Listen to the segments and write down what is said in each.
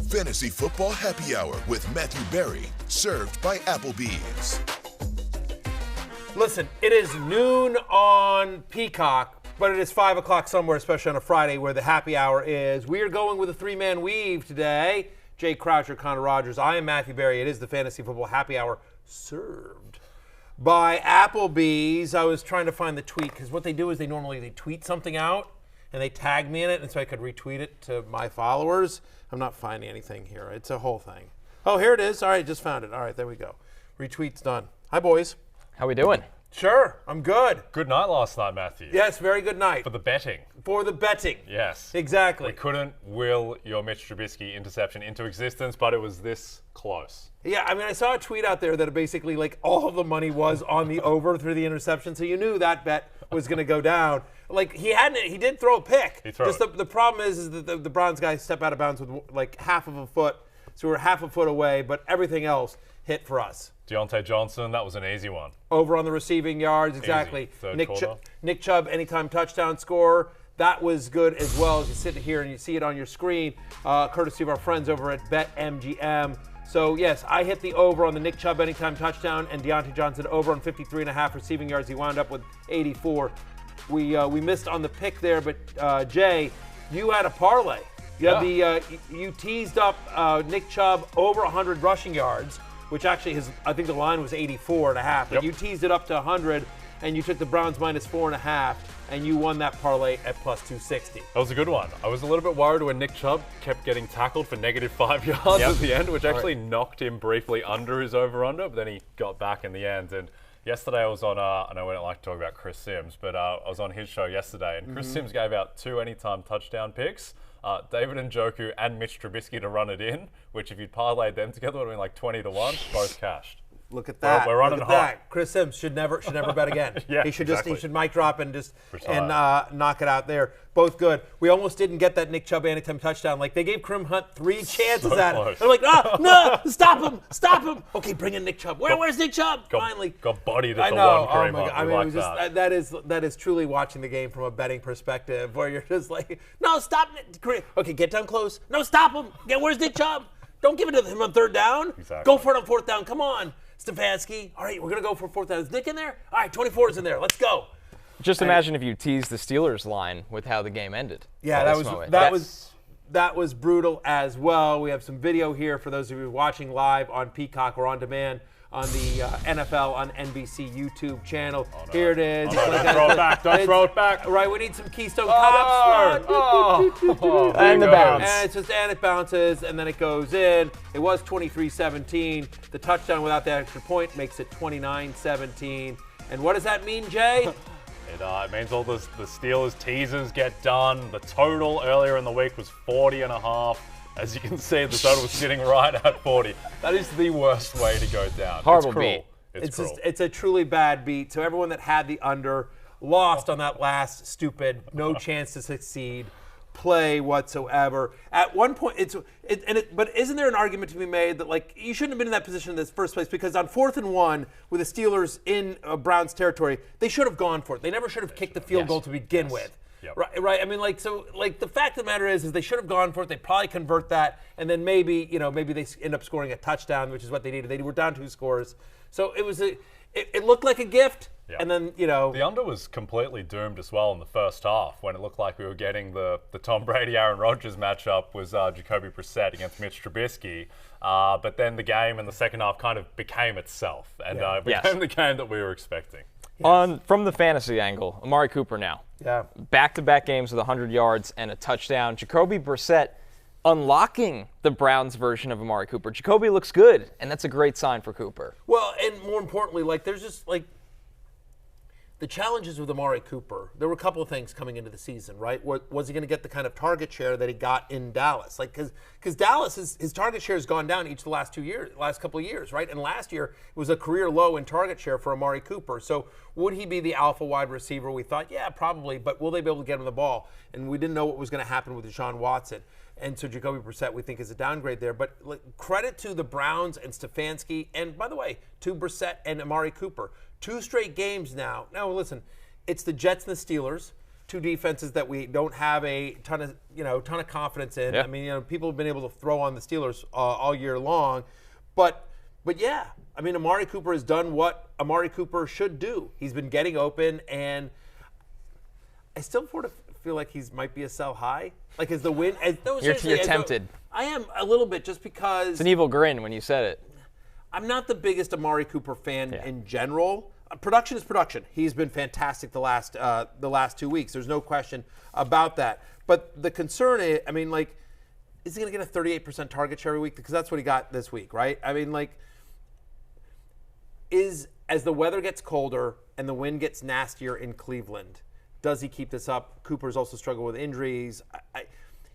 Fantasy Football Happy Hour with Matthew Berry, served by Applebee's. Listen, it is noon on Peacock, but it is 5 o'clock somewhere, especially on a Friday where the happy hour is. We are going with a three-man weave today. Jay Croucher, Connor Rogers. I am Matthew Berry. It is the Fantasy Football Happy Hour, served by Applebee's. I was trying to find the tweet, because what they do is they tweet something out, and they tag me in it, and so I could retweet it to my followers. I'm not finding anything here. It's a whole thing. Oh, here it is. All right, just found it. All right, there we go. Retweet's done. Hi, boys. How we doing? Sure, I'm good. Good night last night, Matthew. Yes, very good night. For the betting. For the betting. Yes. Exactly. We couldn't will your Mitch Trubisky interception into existence, but it was this close. Yeah, I mean, I saw a tweet out there that basically, like, all of the money was on the over through the interception, so you knew that bet was going to go down. Like, he did throw a pick. He threw it. The problem is that the Browns guys step out of bounds with, like, half of a foot, so we're half a foot away, but everything else hit for us. Deontay Johnson, that was an easy one. Over on the receiving yards, exactly. Nick Chubb, anytime touchdown score. That was good as well, as you sit here and you see it on your screen, courtesy of our friends over at BetMGM. So, yes, I hit the over on the Nick Chubb anytime touchdown and Deontay Johnson over on 53.5 receiving yards. He wound up with 84. We missed on the pick there, but Jay, you had a parlay. You teased up Nick Chubb over 100 rushing yards, which actually I think the line was 84.5. But you teased it up to 100, and you took the Browns minus 4.5, and you won that parlay at plus 260. That was a good one. I was a little bit worried when Nick Chubb kept getting tackled for -5 yards at the end, which actually knocked him briefly under his over-under, but then he got back in the end. And yesterday I was on, I know we don't like to talk about Chris Sims, but I was on his show yesterday, and Chris Sims gave out 2 anytime touchdown picks. David Njoku and Mitch Trubisky to run it in, which if you'd parlayed them together would have been like 20-1, both cashed. Look at that. We're running hot. Chris Sims should never bet again. He should mic drop and knock it out there. Both good. We almost didn't get that Nick Chubb anytime touchdown. Like, they gave Kareem Hunt 3 chances at it. They're like, no, stop him. Okay, bring in Nick Chubb. Where's Nick Chubb? Finally. Got bodied at the one Kareem Hunt. I mean, that is truly watching the game from a betting perspective, where you're just like, no, stop Kareem. Okay, get down close. No, stop him. Where's Nick Chubb? Don't give it to him on 3rd down. Exactly. Go for it on 4th down. Come on. Stefanski. All right, we're going to go for 4th down. Is Nick in there? All right, 24 is in there. Let's go. Just imagine if you teased the Steelers line with how the game ended. Yeah, that was brutal as well. We have some video here for those of you watching live on Peacock or on demand on the NFL on NBC YouTube channel. Oh, no. Here it is. Don't throw it back. Right, we need some Keystone Cops. And the bounce. And it bounces, and then it goes in. It was 23-17. The touchdown without the extra point makes it 29-17. And what does that mean, Jay? It means all the Steelers teasers get done. The total earlier in the week was 40.5. As you can see, the total was sitting right at 40. That is the worst way to go down. Horrible beat. It's a truly bad beat. So everyone that had the under lost on that last stupid, no chance to succeed play whatsoever. At one point, but isn't there an argument to be made that, like, you shouldn't have been in that position in the first place, because on 4th and 1 with the Steelers in Browns territory, they should have gone for it. They never should have kicked the field goal to begin with. Yep. Right. I mean, the fact of the matter is they should have gone for it. They probably convert that, and then maybe they end up scoring a touchdown, which is what they needed. They were down 2 scores, so it looked like a gift. Yep. And then the under was completely doomed as well in the first half, when it looked like we were getting the Tom Brady Aaron Rodgers matchup was Jacoby Brissett against Mitch Trubisky. But then the game in the second half kind of became itself, and became the game that we were expecting. Yes. From the fantasy angle, Amari Cooper now. Yeah. Back-to-back games with 100 yards and a touchdown. Jacoby Brissett unlocking the Browns version of Amari Cooper. Jacoby looks good, and that's a great sign for Cooper. Well, and more importantly, there's just, the challenges with Amari Cooper, there were a couple of things coming into the season, right? Was he going to get the kind of target share that he got in Dallas? Because Dallas, his target share has gone down each of the last couple of years, right? And last year, it was a career low in target share for Amari Cooper. So would he be the alpha wide receiver? We thought, yeah, probably, but will they be able to get him the ball? And we didn't know what was going to happen with Deshaun Watson. And so Jacoby Brissett, we think, is a downgrade there. But credit to the Browns and Stefanski, and by the way, to Brissett and Amari Cooper. 2 straight games now. Now, listen, it's the Jets and the Steelers. two defenses that we don't have a ton of confidence in. Yeah. I mean, people have been able to throw on the Steelers all year long, but yeah, I mean, Amari Cooper has done what Amari Cooper should do. He's been getting open, and I still sort of feel like he might be a sell high. Like, as the win, You're tempted. I am a little bit, just because It's an evil grin when you said it. I'm not the biggest Amari Cooper fan in general. Production is production. He's been fantastic the last 2 weeks. There's no question about that. But the concern is, I mean, like, is he going to get a 38% target share every week? Because that's what he got this week, right? I mean, like, as the weather gets colder and the wind gets nastier in Cleveland, does he keep this up? Cooper's also struggled with injuries.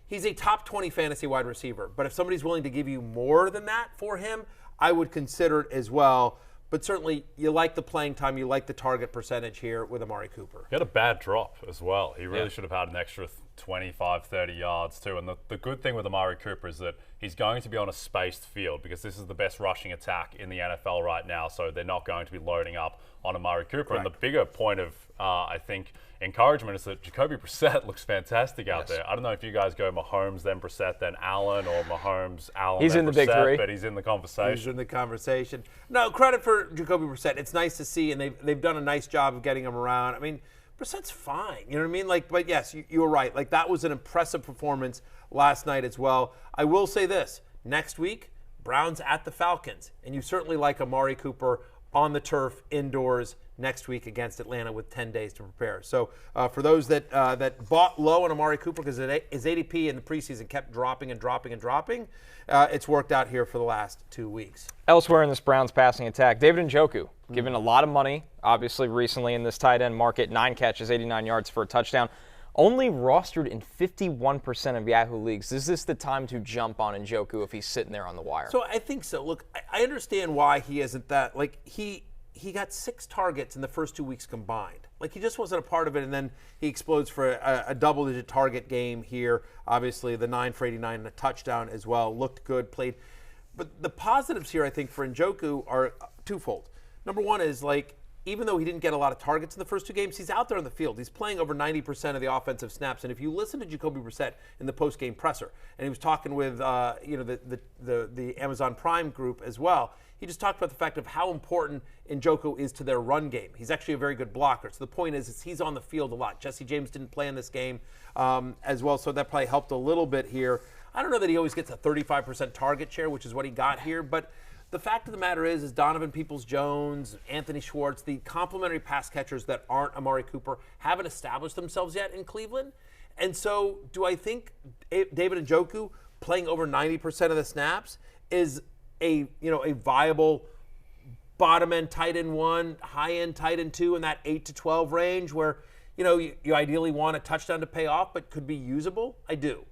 He's a top 20 fantasy wide receiver. But if somebody's willing to give you more than that for him, I would consider it as well. But certainly, you like the playing time. You like the target percentage here with Amari Cooper. He had a bad drop as well. He really should have had an extra 25, 30 yards too. And the good thing with Amari Cooper is that he's going to be on a spaced field, because this is the best rushing attack in the NFL right now. So they're not going to be loading up on Amari Cooper. Correct. And the bigger point of, I think, encouragement is that Jacoby Brissett looks fantastic out there. I don't know if you guys go Mahomes, then Brissett, then Allen, or Mahomes, Allen, He's then in the Brissett, big three. but he's in the conversation. He's in the conversation. No, credit for Jacoby Brissett. It's nice to see, and they've done a nice job of getting him around. I mean, Brissett's fine. You know what I mean? Like, but yes, you were right. Like, that was an impressive performance last night as well. I will say this. Next week, Browns at the Falcons. And you certainly like Amari Cooper on the turf indoors next week against Atlanta with 10 days to prepare. So for those that bought low on Amari Cooper because his ADP in the preseason kept dropping and dropping and dropping, it's worked out here for the last 2 weeks. Elsewhere in this Browns passing attack, David Njoku, given a lot of money, obviously recently in this tight end market, 9 catches, 89 yards for a touchdown. Only rostered in 51% of Yahoo leagues. Is this the time to jump on Njoku if he's sitting there on the wire? So I think so. Look, I understand why he isn't that. Like, he got 6 targets in the first 2 weeks combined. Like, he just wasn't a part of it, and then he explodes for a double-digit target game here. Obviously, the 9 for 89 and a touchdown as well. Looked good, played. But the positives here, I think, for Njoku are twofold. Number one is, like, even though he didn't get a lot of targets in the first 2 games, he's out there on the field. He's playing over 90% of the offensive snaps. And if you listen to Jacoby Brissett in the post-game presser, and he was talking with the Amazon Prime group as well, he just talked about the fact of how important Njoku is to their run game. He's actually a very good blocker. So the point is he's on the field a lot. Jesse James didn't play in this game as well, so that probably helped a little bit here. I don't know that he always gets a 35% target share, which is what he got here, but the fact of the matter is Donovan Peoples-Jones, Anthony Schwartz, the complementary pass catchers that aren't Amari Cooper haven't established themselves yet in Cleveland. And so do I think David Njoku playing over 90% of the snaps is a viable bottom-end tight end 1, high-end tight end 2 in that 8 to 12 range where, you ideally want a touchdown to pay off but could be usable? I do.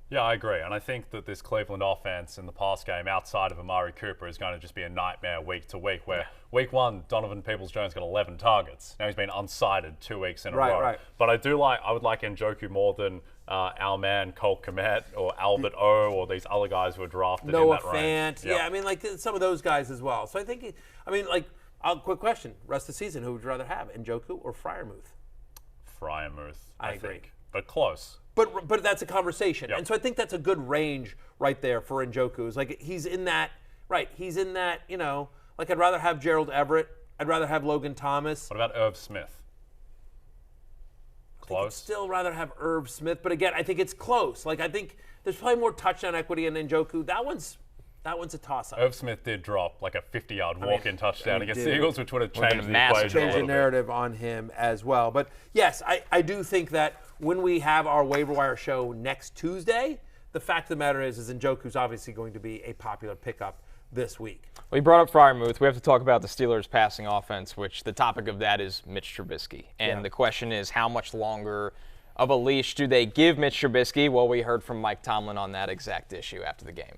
Yeah, I agree. And I think that this Cleveland offense in the pass game outside of Amari Cooper is going to just be a nightmare week to week, where week 1, Donovan Peoples-Jones got 11 targets. Now he's been unsighted 2 weeks in a row. Right. But I would like Njoku more than our man Colt Kmet or Albert O or these other guys who are drafted Noah in that range. Fant. Yeah, I mean, like some of those guys as well. So I think, quick question. Rest of the season, who would you rather have, Njoku or Freiermuth? Freiermuth, I agree. think. But close. But that's a conversation. Yep. And so I think that's a good range right there for Njoku. It's like he's in that, like I'd rather have Gerald Everett. I'd rather have Logan Thomas. What about Irv Smith? Close? I'd still rather have Irv Smith. But again, I think it's close. Like, I think there's probably more touchdown equity in Njoku. That one's a toss-up. Irv Smith did drop like a 50-yard walk-in touchdown against the Eagles, which would have changed the massive equation. Change the narrative on him as well. But yes, I do think that when we have our waiver wire show next Tuesday, the fact of the matter is Njoku's obviously going to be a popular pickup this week. Well, you brought up Freiermuth. We have to talk about the Steelers' passing offense, which the topic of that is Mitch Trubisky. And the question is, how much longer of a leash do they give Mitch Trubisky? Well, we heard from Mike Tomlin on that exact issue after the game.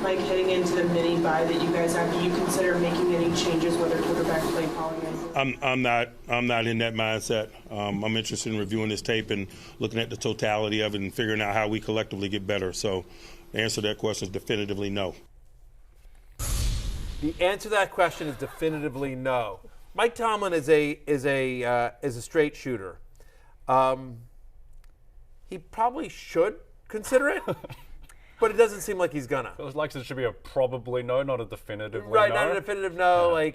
Like heading into the mini bye that you guys have, do you consider making any changes, whether quarterback play calling? I'm not in that mindset. I'm interested in reviewing this tape and looking at the totality of it and figuring out how we collectively get better. So the answer to that question is definitively no. The answer to that question is definitively no. Mike Tomlin is a straight shooter. He probably should consider it, but it doesn't seem like he's gonna. Feels like it should be a probably no, not a definitive no. Right, not a definitive no. Yeah.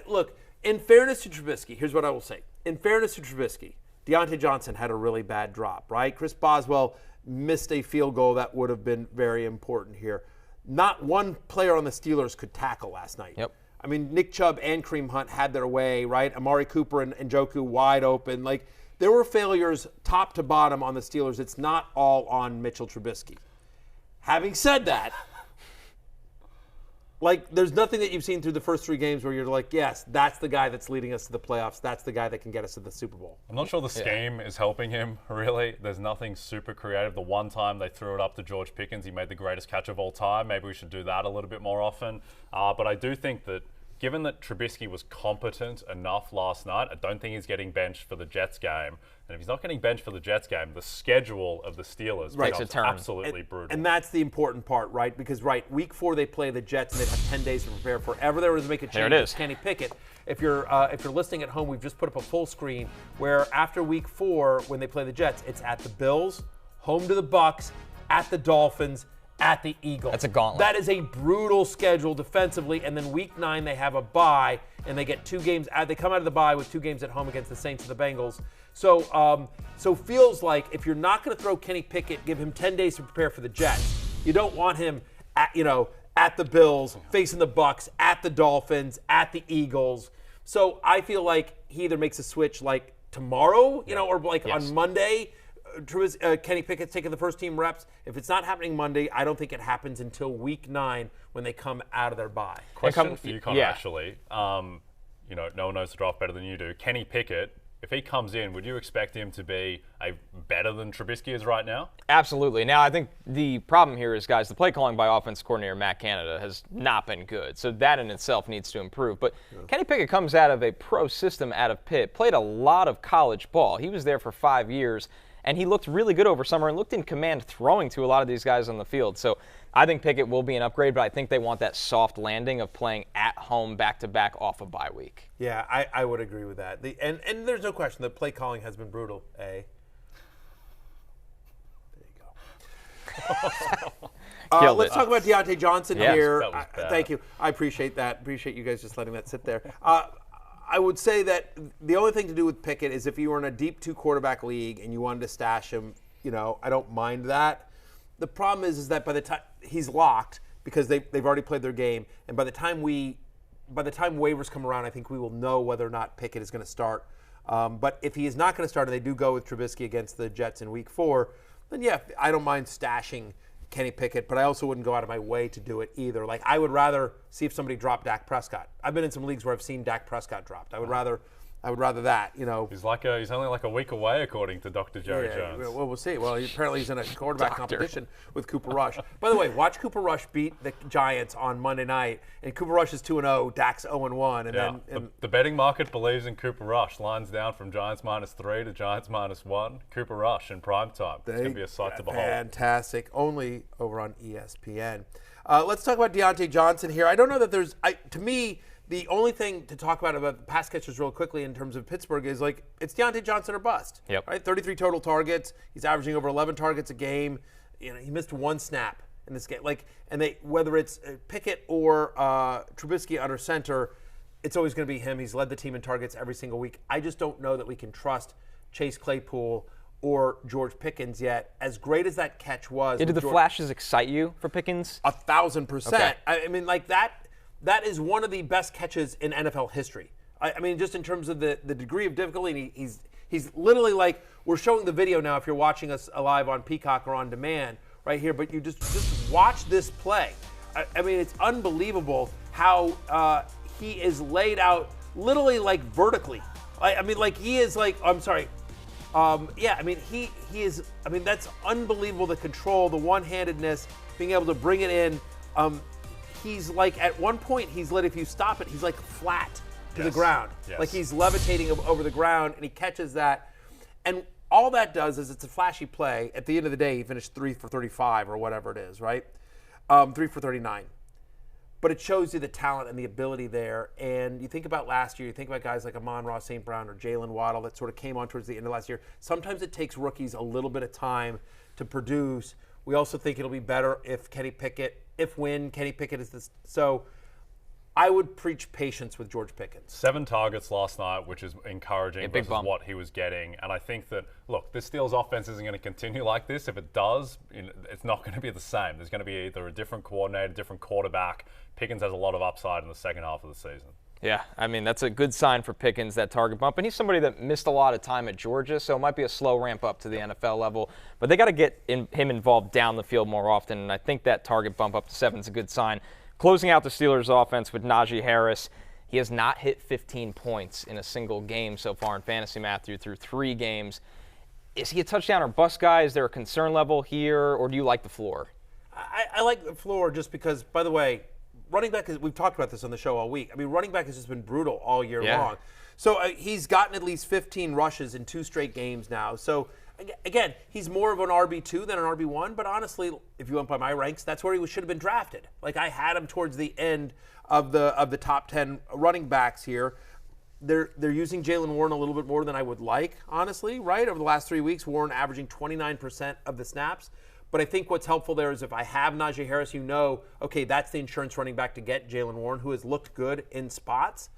Look, in fairness to Trubisky, here's what I will say. In fairness to Trubisky, Deontay Johnson had a really bad drop, right? Chris Boswell missed a field goal that would have been very important here. Not one player on the Steelers could tackle last night. Yep. I mean, Nick Chubb and Kareem Hunt had their way, right? Amari Cooper and Njoku wide open. Like, there were failures top to bottom on the Steelers. It's not all on Mitchell Trubisky. Having said that, like, there's nothing that you've seen through the first 3 games where you're like, yes, that's the guy that's leading us to the playoffs. That's the guy that can get us to the Super Bowl. I'm not sure the scheme is helping him, really. There's nothing super creative. The one time they threw it up to George Pickens, he made the greatest catch of all time. Maybe we should do that a little bit more often. But I do think that given that Trubisky was competent enough last night, I don't think he's getting benched for the Jets game. And if he's not getting benched for the Jets game, the schedule of the Steelers becomes absolutely brutal. And that's the important part, right? Because, week 4 they play the Jets and they have 10 days to prepare for whatever there is to make a change. It's Kenny Pickett. If you're listening at home, we've just put up a full screen where after week 4, when they play the Jets, it's at the Bills, home to the Bucs, at the Dolphins, at the Eagles. That's a gauntlet. That is a brutal schedule defensively. And then week 9 they have a bye and they get 2 games. They come out of the bye with 2 games at home against the Saints and the Bengals. So feels like if you're not going to throw Kenny Pickett, give him 10 days to prepare for the Jets. You don't want him at the Bills, facing the Bucs, at the Dolphins, at the Eagles. So I feel like he either makes a switch like tomorrow, or on Monday. Kenny Pickett's taking the first team reps. If it's not happening Monday, I don't think it happens until week 9 when they come out of their bye. Question for you, Connor, actually. No one knows the draft better than you do. Kenny Pickett, if he comes in, would you expect him to be better than Trubisky is right now? Absolutely. Now, I think the problem here is, guys, the play calling by offense coordinator Matt Canada has not been good. So that in itself needs to improve. But Kenny Pickett comes out of a pro system out of Pitt, played a lot of college ball. He was there for 5 years. And he looked really good over summer and looked in command throwing to a lot of these guys on the field. So I think Pickett will be an upgrade, but I think they want that soft landing of playing at home back-to-back off a bye week. Yeah, I would agree with that. And there's no question the play calling has been brutal, There you go. Let's talk about Deontay Johnson here. Thank you. I appreciate that. Appreciate you guys just letting that sit there. I would say that the only thing to do with Pickett is if you were in a deep 2-quarterback league and you wanted to stash him, I don't mind that. The problem is that by the time he's locked because they've already played their game, and by the time waivers come around, I think we will know whether or not Pickett is going to start. But if he is not going to start and they do go with Trubisky against the Jets in week 4, then I don't mind stashing Kenny Pickett, but I also wouldn't go out of my way to do it either. Like, I would rather see if somebody dropped Dak Prescott. I've been in some leagues where I've seen Dak Prescott dropped. I would rather that, He's only like a week away, according to Dr. Jerry Jones. Well, we'll see. Well, apparently he's in a quarterback competition with Cooper Rush. By the way, watch Cooper Rush beat the Giants on Monday night, and Cooper Rush is 2-0, Dak's 0-1. The betting market believes in Cooper Rush. Lines down from Giants -3 to Giants -1. Cooper Rush in primetime. It's going to be a sight to behold. Fantastic. Only over on ESPN. Let's talk about Deontay Johnson here. I don't know that to me, the only thing to talk about the pass catchers real quickly in terms of Pittsburgh is it's Deontay Johnson or bust. Yep. Right? 33 total targets. He's averaging over 11 targets a game. He missed 1 snap in this game. Whether it's Pickett or Trubisky under center, it's always going to be him. He's led the team in targets every single week. I just don't know that we can trust Chase Claypool or George Pickens yet. As great as that catch was. Did the flashes excite you for Pickens? 1,000%. Okay. I mean, that is one of the best catches in NFL history. I mean, just in terms of the degree of difficulty, he's literally we're showing the video now if you're watching us live on Peacock or on demand right here, but you just watch this play. I mean, it's unbelievable how he is laid out literally vertically. He is I'm sorry. He is, that's unbelievable, the control, the one-handedness, being able to bring it in. He's at one point, if you stop it, he's flat to the ground. Yes. He's levitating over the ground, and he catches that. And all that does is it's a flashy play. At the end of the day, he finished 3 for 35 or whatever it is, right? 3 for 39. but it shows you the talent and the ability there. And you think about last year, you think about guys like Amon-Ra St. Brown or Jalen Waddle that sort of came on towards the end of last year. Sometimes it takes rookies a little bit of time to produce. We also think it'll be better if Kenny Pickett is this. So I would preach patience with George Pickens. 7 targets last night, which is encouraging versus what he was getting. And I think that, look, this Steelers offense isn't going to continue like this. If it does, it's not going to be the same. There's going to be either a different coordinator, different quarterback. Pickens has a lot of upside in the second half of the season. Yeah, I mean, that's a good sign for Pickens, that target bump. And he's somebody that missed a lot of time at Georgia, so it might be a slow ramp up to the NFL level. But they got to get him involved down the field more often, and I think that target bump up to 7 is a good sign. Closing out the Steelers' offense with Najee Harris, he has not hit 15 points in a single game so far in fantasy, Matthew, through 3 games. Is he a touchdown or bust guy? Is there a concern level here, or do you like the floor? I like the floor just because, by the way, running back, we've talked about this on the show all week. I mean, running back has just been brutal all year long. So he's gotten at least 15 rushes in 2 straight games now. So, again, he's more of an RB2 than an RB1. But honestly, if you went by my ranks, that's where he should have been drafted. Like, I had him towards the end of the top 10 running backs here. They're using Jalen Warren a little bit more than I would like, honestly, right? Over the last 3 weeks, Warren averaging 29% of the snaps. But I think what's helpful there is if I have Najee Harris, okay, that's the insurance running back to get Jalen Warren, who has looked good in spots.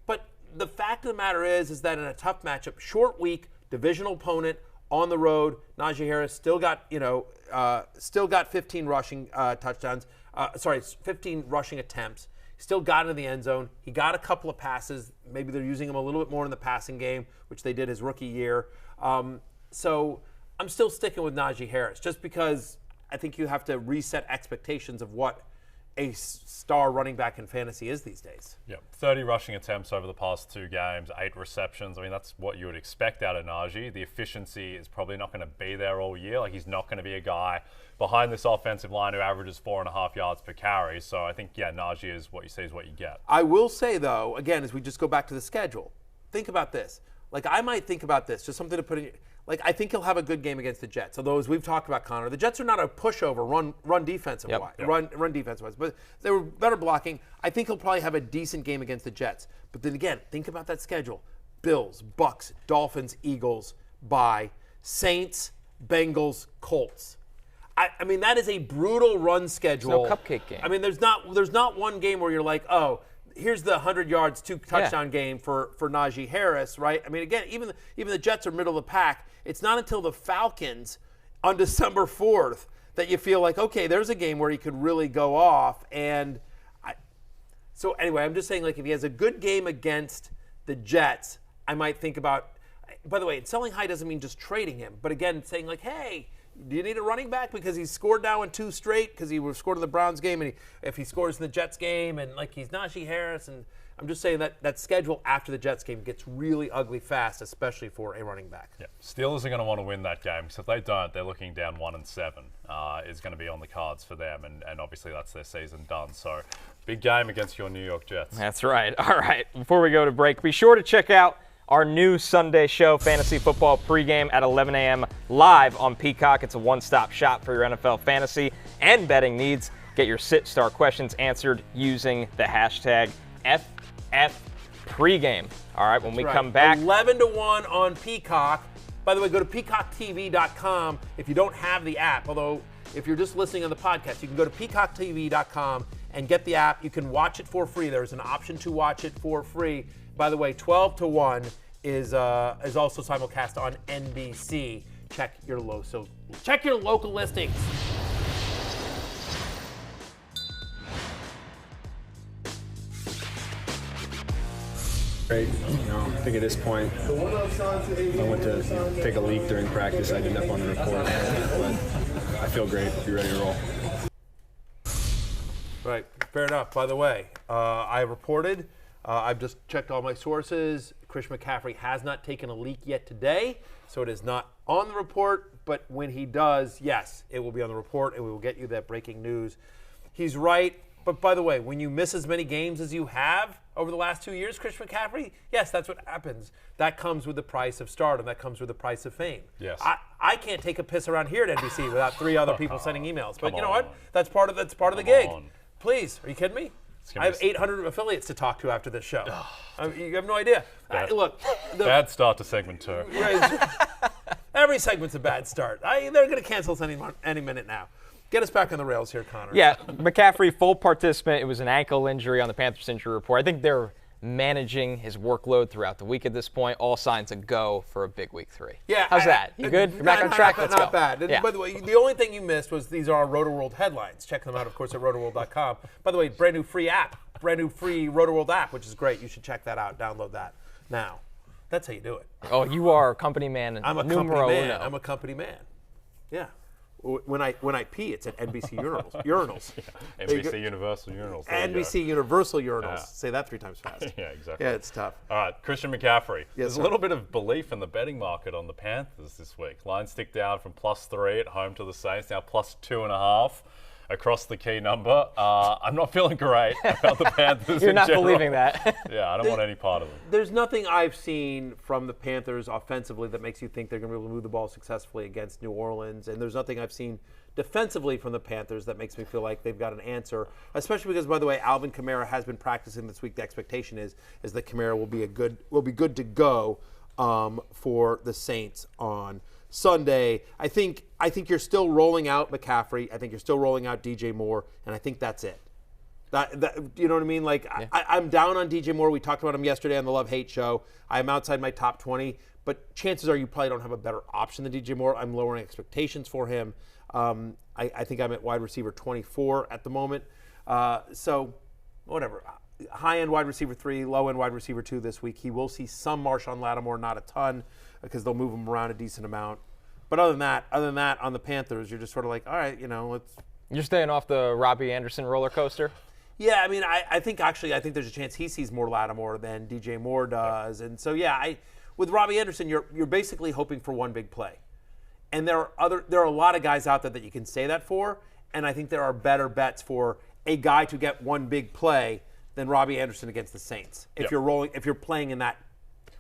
But the fact of the matter is that in a tough matchup, short week, divisional opponent, on the road, Najee Harris still got 15 rushing touchdowns. 15 rushing attempts. Still got into the end zone. He got a couple of passes. Maybe they're using him a little bit more in the passing game, which they did his rookie year. So I'm still sticking with Najee Harris just because I think you have to reset expectations of what a star running back in fantasy is these days. Yeah, 30 rushing attempts over the past 2 games, 8 receptions. I mean, that's what you would expect out of Najee. The efficiency is probably not going to be there all year. Like, he's not going to be a guy behind this offensive line who averages 4.5 yards per carry. So I think, Najee is what you see is what you get. I will say, though, again, as we just go back to the schedule, think about this. Like, I might think about this, just something to put in. Like, I think he'll have a good game against the Jets. Although, as we've talked about, Connor, the Jets are not a pushover run defensive-wise, run defense-wise, but they were better blocking. I think he'll probably have a decent game against the Jets. But then again, think about that schedule: Bills, Bucs, Dolphins, Eagles, bye, Saints, Bengals, Colts. I mean, that is a brutal run schedule. It's no cupcake game. I mean, there's not one game where you're like, oh, here's the 100 yards, 2 touchdown game for Najee Harris, right? I mean, again, even the Jets are middle of the pack. It's not until the Falcons on December 4th that you feel like, okay, there's a game where he could really go off. And so anyway, I'm just saying, like, if he has a good game against the Jets, I might think about. By the way, selling high doesn't mean just trading him, but again, saying like, hey, do you need a running back because he's scored now in 2 straight because he scored in the Browns game, and if he scores in the Jets game, and like he's Najee Harris, and I'm just saying that schedule after the Jets game gets really ugly fast, especially for a running back. Yeah, Steelers are going to want to win that game because if they don't, they're looking down 1-7. Is going to be on the cards for them, and obviously that's their season done. So big game against your New York Jets. That's right. All right, before we go to break, be sure to check out our new Sunday show, Fantasy Football Pregame at 11 a.m. live on Peacock. It's a one-stop shop for your NFL fantasy and betting needs. Get your sit-star questions answered using the hashtag FFPregame. All right, when we come back. 11-1 on Peacock. By the way, go to peacocktv.com if you don't have the app. Although, if you're just listening on the podcast, you can go to peacocktv.com and get the app. You can watch it for free. There's an option to watch it for free. By the way, 12-1 is also simulcast on NBC. Check your local listings. Great. I think at this point, I went to take a leak during practice. I didn't up on the report, but I feel great. Be ready to roll. Right. Fair enough. By the way, I reported. I've just checked all my sources. Christian McCaffrey has not taken a leak yet today, so it is not on the report. But when he does, yes, it will be on the report, and we will get you that breaking news. He's right. But by the way, when you miss as many games as you have over the last 2 years, Christian McCaffrey, yes, that's what happens. That comes with the price of stardom. That comes with the price of fame. Yes. I can't take a piss around here at NBC without 3 other people sending emails. But you know what? That's part of the gig. Please. Are you kidding me? I have 800 affiliates to talk to after this show. You have no idea. Look. Bad start to segment 2. Every segment's a bad start. They're going to cancel us any minute now. Get us back on the rails here, Connor. Yeah, McCaffrey, full participant. It was an ankle injury on the Panthers injury report. I think they're managing his workload throughout the week at this point. All signs a go for a big week 3. Yeah. How's that? You good? You're back on track? Let's go. Not bad. Yeah. By the way, the only thing you missed was these are our Rotoworld headlines. Check them out, of course, at rotoworld.com. By the way, brand new free Rotoworld app, which is great. You should check that out. Download that now. That's how you do it. Oh, you are a company man. I'm a company man. I'm a company man. Yeah. When I pee, it's at NBC urinals. Yeah. NBC Universal Urinals. NBC Universal Urinals. Say that 3 times fast. Yeah, exactly. Yeah, it's tough. All right, Christian McCaffrey. Yes, There's a little bit of belief in the betting market on the Panthers this week. Lines tick down from +3 at home to the Saints, now +2.5 across the key number. I'm not feeling great about the Panthers. You're not general. believing that. Yeah, I don't want any part of them. There's nothing I've seen from the Panthers offensively that makes you think they're going to be able to move the ball successfully against New Orleans, and there's nothing I've seen defensively from the Panthers that makes me feel like they've got an answer, especially because, by the way, Alvin Kamara has been practicing this week. The expectation is that Kamara will be good to go for the Saints on Sunday. I think you're still rolling out McCaffrey. I think you're still rolling out DJ Moore, and I think that's it. That you know what I mean? Like, yeah. I'm down on DJ Moore. We talked about him yesterday on the Love Hate Show. I'm outside my top 20, but chances are you probably don't have a better option than DJ Moore. I'm lowering expectations for him. I think I'm at wide receiver 24 at the moment. So whatever. High-end wide receiver 3, low-end wide receiver 2 this week. He will see some Marshawn Lattimore, not a ton, because they'll move him around a decent amount. But other than that, on the Panthers, you're just sort of like, all right, let's. You're staying off the Robbie Anderson roller coaster? Yeah, I mean, I think there's a chance he sees more Lattimore than DJ Moore does. And so, yeah, with Robbie Anderson, you're basically hoping for one big play. And there are a lot of guys out there that you can say that for, and I think there are better bets for a guy to get one big play than Robbie Anderson against the Saints if you're playing in that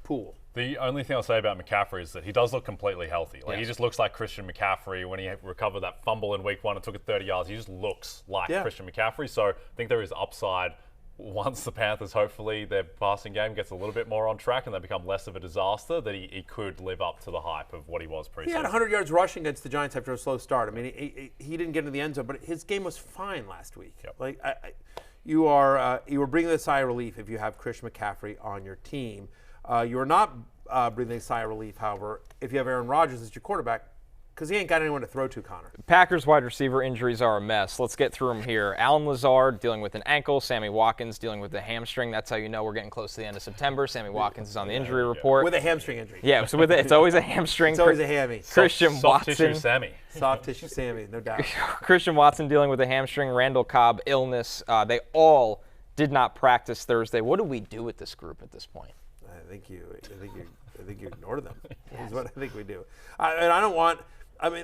pool. The only thing I'll say about McCaffrey is that he does look completely healthy. He just looks like Christian McCaffrey when he recovered that fumble in week 1 and took it 30 yards. He just looks like Christian McCaffrey. So I think there is upside once the Panthers, hopefully, their passing game gets a little bit more on track and they become less of a disaster, that he could live up to the hype of what he was preseason. He had 100 yards rushing against the Giants after a slow start. I mean, he didn't get into the end zone, but his game was fine last week. Yep. You are breathing a sigh of relief if you have Christian McCaffrey on your team. You are not breathing a sigh of relief, however, if you have Aaron Rodgers as your quarterback, because he ain't got anyone to throw to, Connor. Packers wide receiver injuries are a mess. Let's get through them here. Allen Lazard dealing with an ankle. Sammy Watkins dealing with a hamstring. That's how you know we're getting close to the end of September. Sammy Watkins is on the injury report. With a hamstring injury. Yeah, so it's always a hamstring. It's always a hammy. Christian Soft Watson. tissue Sammy. Soft tissue Sammy, no doubt. Christian Watson dealing with a hamstring. Randall Cobb, illness. They all did not practice Thursday. What do we do with this group at this point? I think you ignore them. Is what I think we do.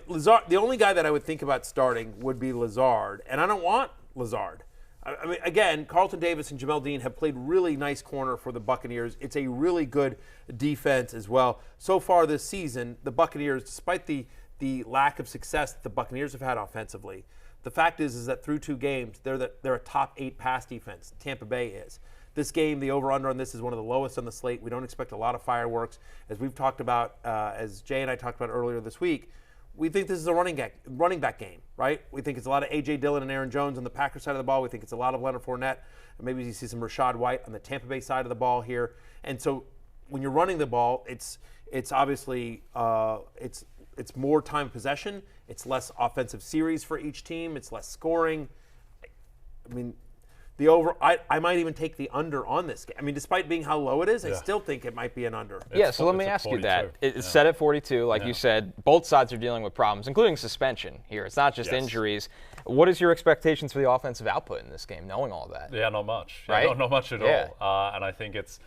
Lazard, the only guy that I would think about starting would be Lazard, and I don't want Lazard. I mean, again, Carlton Davis and Jamel Dean have played really nice corner for the Buccaneers. It's a really good defense as well. So far this season, the Buccaneers, despite the lack of success that the Buccaneers have had offensively, the fact is that through 2 games, they're a top 8 pass defense. Tampa Bay is. This game, the over-under on this is one of the lowest on the slate. We don't expect a lot of fireworks. As we've talked about, as Jay and I talked about earlier this week, we think this is a running back game, right? We think it's a lot of A.J. Dillon and Aaron Jones on the Packers side of the ball. We think it's a lot of Leonard Fournette. And maybe you see some Rachaad White on the Tampa Bay side of the ball here. And so when you're running the ball, it's obviously it's more time possession. It's less offensive series for each team. It's less scoring. I mean, the over, I might even take the under on this game. I mean, despite being how low it is, I still think it might be an under. So let me ask you that. It's set at 42, like you said. Both sides are dealing with problems, including suspension here. It's not just injuries. What is your expectations for the offensive output in this game, knowing all that? Yeah, not much. Right? Not much at all. And I think it's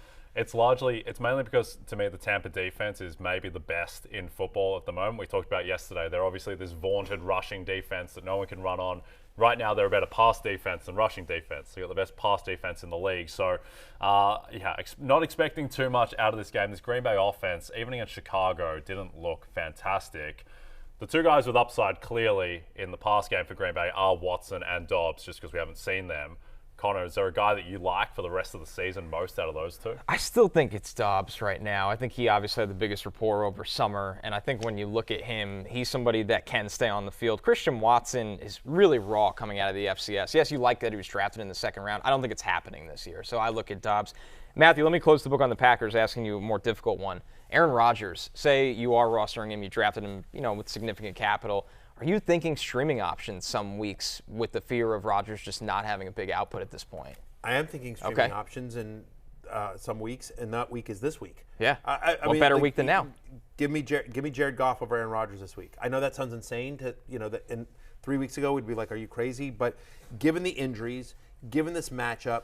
mainly because, to me, the Tampa defense is maybe the best in football at the moment. We talked about yesterday. They're obviously this vaunted rushing defense that no one can run on. Right now, they're a better pass defense than rushing defense. They've got the best pass defense in the league. So, not expecting too much out of this game. This Green Bay offense, even against Chicago, didn't look fantastic. The two guys with upside clearly in the pass game for Green Bay are Watson and Dobbs, just because we haven't seen them. Connor, is there a guy that you like for the rest of the season most out of those two? I still think it's Dobbs right now. I think he obviously had the biggest rapport over summer, and I think when you look at him, he's somebody that can stay on the field. Christian Watson is really raw coming out of the FCS. Yes, you like that he was drafted in the second round. I don't think it's happening this year, so I look at Dobbs. Matthew, let me close the book on the Packers, asking you a more difficult one. Aaron Rodgers, say you are rostering him, you drafted him, with significant capital. Are you thinking streaming options some weeks with the fear of Rodgers just not having a big output at this point? I am thinking streaming options in some weeks, and that week is this week. Yeah. I mean, better week than now? Give me Jared Goff over Aaron Rodgers this week. I know that sounds insane that 3 weeks ago we'd be like, are you crazy? But given the injuries, given this matchup,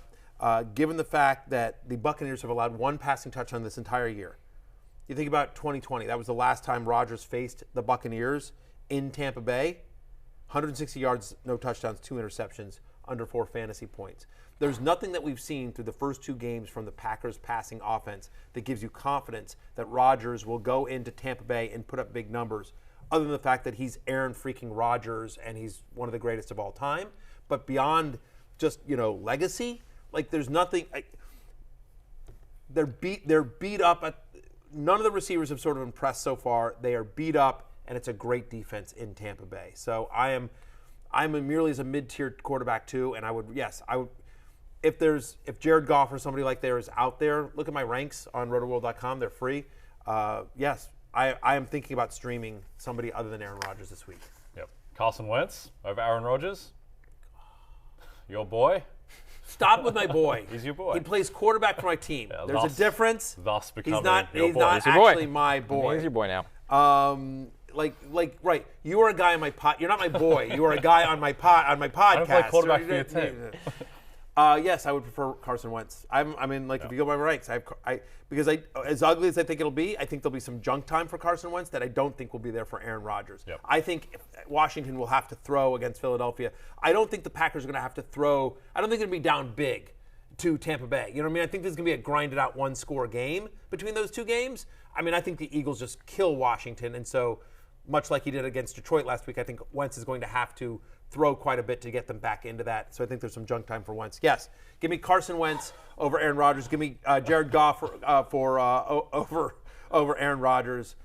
given the fact that the Buccaneers have allowed one passing touchdown this entire year. You think about 2020. That was the last time Rodgers faced the Buccaneers in Tampa Bay. 160 yards, no touchdowns, 2 interceptions, under 4 fantasy points. There's nothing that we've seen through the first 2 games from the Packers passing offense that gives you confidence that Rodgers will go into Tampa Bay and put up big numbers, other than the fact that he's Aaron freaking Rodgers and he's one of the greatest of all time. But beyond just, legacy, there's nothing. They're beat up. None of the receivers have sort of impressed so far. They are beat up, and it's a great defense in Tampa Bay. So I'm merely as a mid-tier quarterback too, and I would if Jared Goff or somebody like there is out there, look at my ranks on Rotoworld.com. They're free. Yes, I am thinking about streaming somebody other than Aaron Rodgers this week. Yep. Carson Wentz over Aaron Rodgers. Your boy. Stop with my boy. He's your boy. He plays quarterback for my team. Yeah, There's a difference. Thus becoming he's not boy. actually my boy. He's your boy now. Right. You are a guy on my pod. You're not my boy. You are a guy on my podcast. I don't play quarterback for your team. Yes, I would prefer Carson Wentz. If you go by my ranks, because as ugly as I think it'll be, I think there'll be some junk time for Carson Wentz that I don't think will be there for Aaron Rodgers. Yep. I think Washington will have to throw against Philadelphia. I don't think the Packers are going to have to throw. I don't think they're going to be down big to Tampa Bay. You know what I mean? I think this is going to be a grinded out 1-score game between those 2 games. I mean, I think the Eagles just kill Washington, and so much like he did against Detroit last week, I think Wentz is going to have to throw quite a bit to get them back into that. So I think there's some junk time for Wentz. Yes, give me Carson Wentz over Aaron Rodgers. Give me Jared Goff over Aaron Rodgers.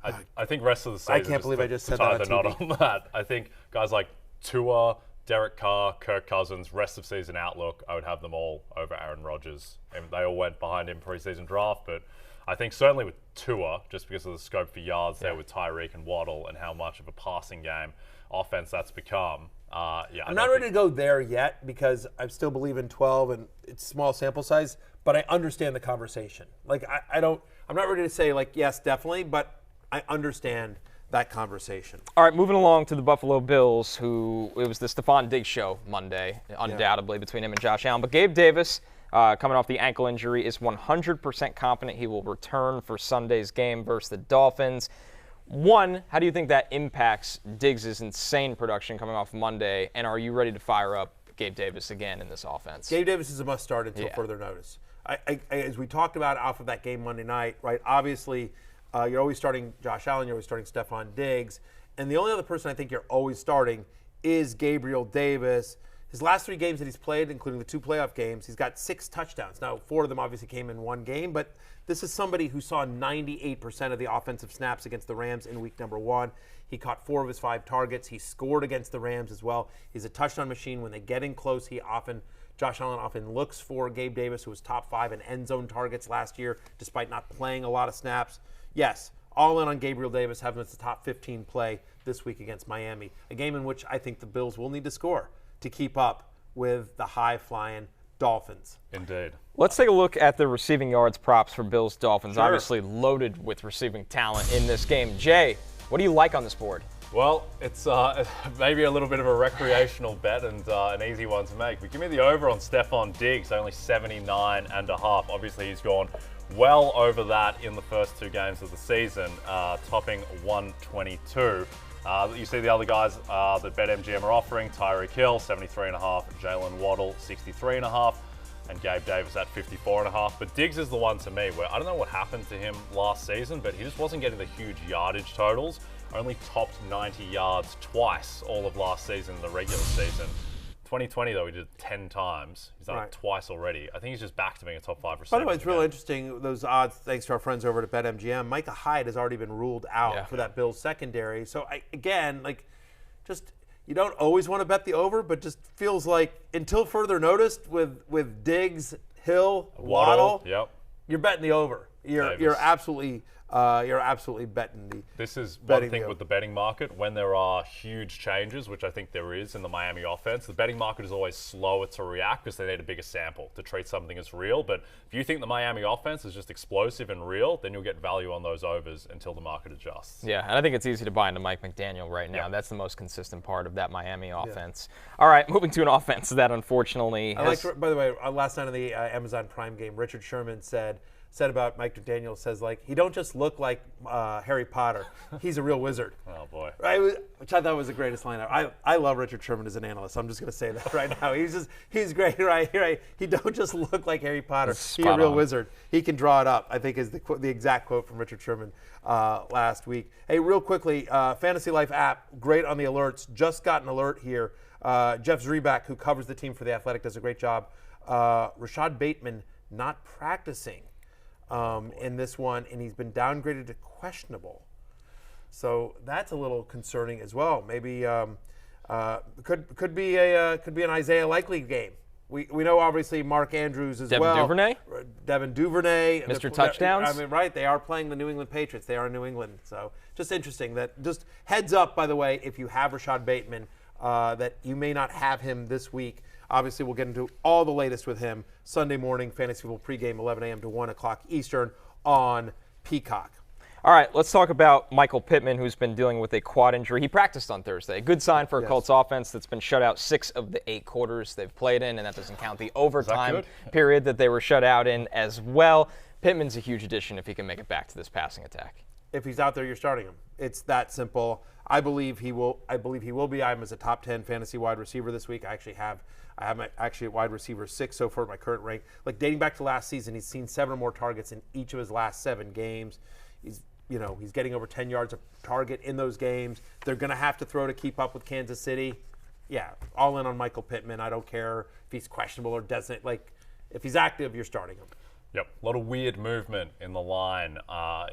I think rest of the season. I can't believe I just said that on not on that. I think guys like Tua, Derek Carr, Kirk Cousins, rest of season outlook, I would have them all over Aaron Rodgers. And they all went behind him preseason draft, but I think certainly with Tua, just because of the scope for yards there with Tyreek and Waddle and how much of a passing game offense that's become. I'm not ready to go there yet because I still believe in 12 and it's small sample size, but I understand the conversation. I'm not ready to say yes, definitely, but I understand that conversation. All right, moving along to the Buffalo Bills, it was the Stephon Diggs show Monday, undoubtedly, between him and Josh Allen. But Gabe Davis, coming off the ankle injury, is 100% confident he will return for Sunday's game versus the Dolphins. One, how do you think that impacts Diggs' insane production coming off Monday, and are you ready to fire up Gabe Davis again in this offense? Gabe Davis is a must-start until further notice. As we talked about off of that game Monday night, right, obviously you're always starting Josh Allen, you're always starting Stephon Diggs, and the only other person I think you're always starting is Gabriel Davis. His last 3 games that he's played, including the 2 playoff games, he's got 6 touchdowns. Now, 4 of them obviously came in one game, but this is somebody who saw 98% of the offensive snaps against the Rams in week number 1. He caught 4 of his 5 targets. He scored against the Rams as well. He's a touchdown machine. When they get in close, Josh Allen often looks for Gabe Davis, who was top 5 in end zone targets last year, despite not playing a lot of snaps. Yes, all in on Gabriel Davis, having him as the top 15 play this week against Miami, a game in which I think the Bills will need to score to keep up with the high-flying Dolphins. Indeed. Let's take a look at the receiving yards props for Bills Dolphins. Sure. Obviously loaded with receiving talent in this game. Jay, what do you like on this board? Well, it's maybe a little bit of a recreational bet and an easy one to make. But give me the over on Stephon Diggs, only 79.5. Obviously, he's gone well over that in the first 2 games of the season, topping 122. You see the other guys that BetMGM are offering: Tyreek Hill, 73.5, Jalen Waddle, 63.5, and Gabe Davis at 54.5. But Diggs is the one to me where I don't know what happened to him last season, but he just wasn't getting the huge yardage totals. only topped 90 yards twice all of last season in the regular season. 2020, though, he did it 10 times. He's done it twice already. I think he's just back to being a top 5 receiver. By the way, it's real interesting, those odds, thanks to our friends over at BetMGM. Micah Hyde has already been ruled out for that Bills secondary. So, you don't always want to bet the over, but just feels like until further notice with Diggs, Hill, Waddle, you're betting the over. You're absolutely betting the. This is one thing with the betting market. When there are huge changes, which I think there is in the Miami offense, the betting market is always slower to react because they need a bigger sample to treat something as real. But if you think the Miami offense is just explosive and real, then you'll get value on those overs until the market adjusts. Yeah, and I think it's easy to buy into Mike McDaniel right now. That's the most consistent part of that Miami offense. All right, moving to an offense that unfortunately by the way, last night in the Amazon Prime game, Richard Sherman said about Mike McDaniel, says, he don't just look like Harry Potter. He's a real wizard. Oh, boy. Right, which I thought was the greatest line ever. I love Richard Sherman as an analyst. I'm just going to say that right now. He's great, right? He don't just look like Harry Potter. He's a real wizard. He can draw it up, I think is the exact quote from Richard Sherman last week. Hey, real quickly, Fantasy Life app, great on the alerts. Just got an alert here. Jeff Zreback, who covers the team for The Athletic, does a great job. Rashad Bateman not practicing in this one, and he's been downgraded to questionable. So that's a little concerning as well. Maybe could be an Isaiah Likely game. We know obviously Mark Andrews as well. Devin Duvernay, Mr. Touchdowns. Right? They are playing the New England Patriots. They are in New England, so just interesting. That just heads up. By the way, if you have Rashad Bateman, that you may not have him this week. Obviously, we'll get into all the latest with him Sunday morning, Fantasy Football pregame, 11 a.m. to 1 o'clock Eastern on Peacock. All right, let's talk about Michael Pittman, who's been dealing with a quad injury. He practiced on Thursday. Good sign for a Colts offense that's been shut out 6 of the 8 quarters they've played in, and that doesn't count the overtime period that they were shut out in as well. Pittman's a huge addition if he can make it back to this passing attack. If he's out there, you're starting him. It's that simple. I believe he will be. I am as a top 10 fantasy wide receiver this week. I have actually at wide receiver 6 so far in my current rank. Dating back to last season, he's seen 7 or more targets in each of his last 7 games. He's getting over 10 yards a target in those games. They're going to have to throw to keep up with Kansas City. Yeah, all in on Michael Pittman. I don't care if he's questionable or doesn't. If he's active, you're starting him. Yep, a lot of weird movement in the line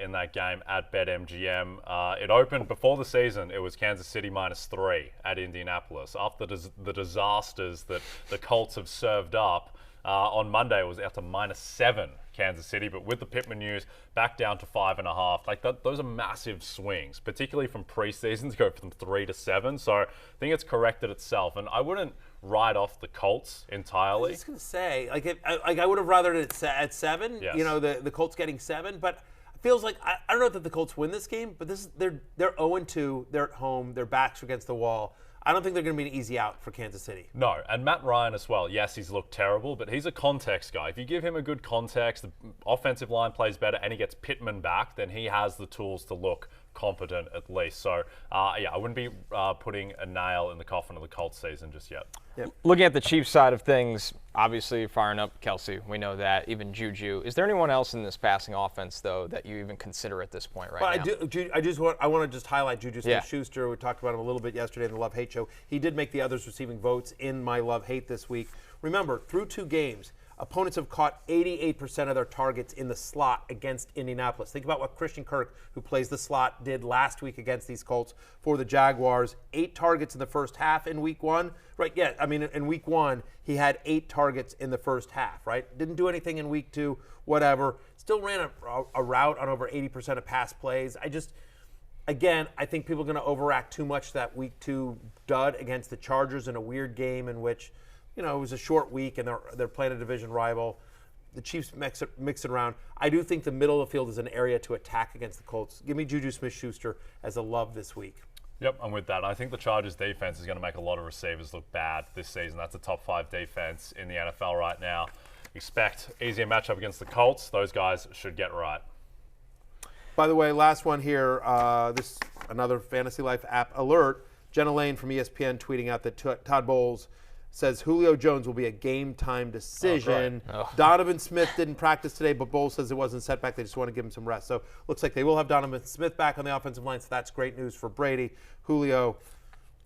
in that game at BetMGM. It opened before the season. It was Kansas City -3 at Indianapolis. After the disasters that the Colts have served up, on Monday it was out to -7 Kansas City. But with the Pittman news, back down to 5.5. Those are massive swings, particularly from preseason to go from 3 to 7. So I think it's corrected itself. And I wouldn't write off the Colts entirely. I was just going to say, I would have rathered it at 7. Yes. The Colts getting 7, but it feels like I don't know that the Colts win this game, but they're 0-2. They're at home. Their backs are against the wall. I don't think they're going to be an easy out for Kansas City. No, and Matt Ryan as well. Yes, he's looked terrible, but he's a context guy. If you give him a good context, the offensive line plays better, and he gets Pittman back, then he has the tools to look competent at least. So, I wouldn't be putting a nail in the coffin of the Colts season just yet. Yep. Looking at the Chiefs side of things, obviously firing up Kelsey. We know that. Even Juju. Is there anyone else in this passing offense, though, that you even consider at this point now? I want to just highlight Juju Smith-Schuster. We talked about him a little bit yesterday in the Love-Hate show. He did make the others receiving votes in my Love-Hate this week. Remember, through 2 games, opponents have caught 88% of their targets in the slot against Indianapolis. Think about what Christian Kirk, who plays the slot, did last week against these Colts for the Jaguars. 8 targets in the first half in week 1. Right, yeah, in week 1, he had 8 targets in the first half, right? Didn't do anything in week 2, whatever. Still ran a route on over 80% of pass plays. I think people are going to overact too much that week 2 dud against the Chargers in a weird game in which, it was a short week and they're playing a division rival. The Chiefs mix it around. I do think the middle of the field is an area to attack against the Colts. Give me Juju Smith-Schuster as a love this week. Yep, I'm with that. I think the Chargers defense is going to make a lot of receivers look bad this season. That's a top 5 defense in the NFL right now. Expect easier matchup against the Colts. Those guys should get right. By the way, last one here. This another Fantasy Life app alert. Jenna Lane from ESPN tweeting out that Todd Bowles says Julio Jones will be a game-time decision. Donovan Smith didn't practice today, but Bowles says it wasn't setback. They just want to give him some rest. So looks like they will have Donovan Smith back on the offensive line, so that's great news for Brady. Julio,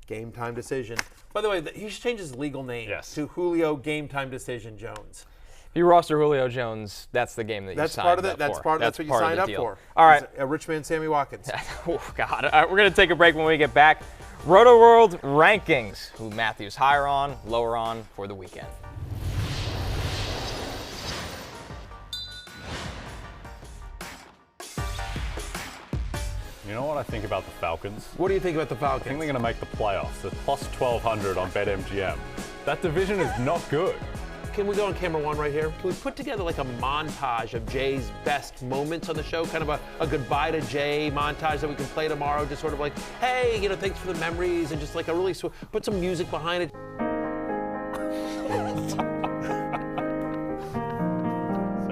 game-time decision. By the way, he should change his legal name to Julio Game-Time Decision Jones. If you roster Julio Jones, that's the game that you signed up for. That's what you signed up for. All right. A rich man, Sammy Watkins. Oh, God. All right, we're going to take a break. When we get back, Rotoworld rankings. Who Matthew's higher on, lower on for the weekend. You know what I think about the Falcons? What do you think about the Falcons? I think they're going to make the playoffs. They're plus 1,200 on BetMGM. That division is not good. Can we go on camera one right here? Can we put together like a montage of Jay's best moments on the show? Kind of a goodbye to Jay montage that we can play tomorrow. Just sort of like, hey, thanks for the memories, and just like a really put some music behind it. So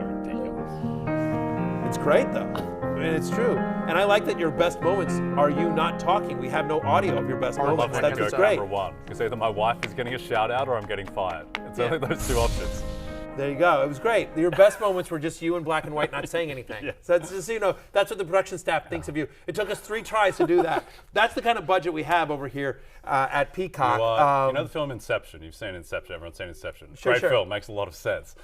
ridiculous. It's great though. I mean, it's true. And I like that your best moments are you not talking. We have no audio of your best moments. That's what's great. Number one, because either my wife is getting a shout out or I'm getting fired. It's only those two options. There you go. It was great. Your best moments were just you in black and white not saying anything. So that's just, that's what the production staff thinks of you. It took us 3 tries to do that. That's the kind of budget we have over here at Peacock. You know the film Inception? You've seen Inception. Everyone's seen Inception. Sure, Great film. Makes a lot of sense.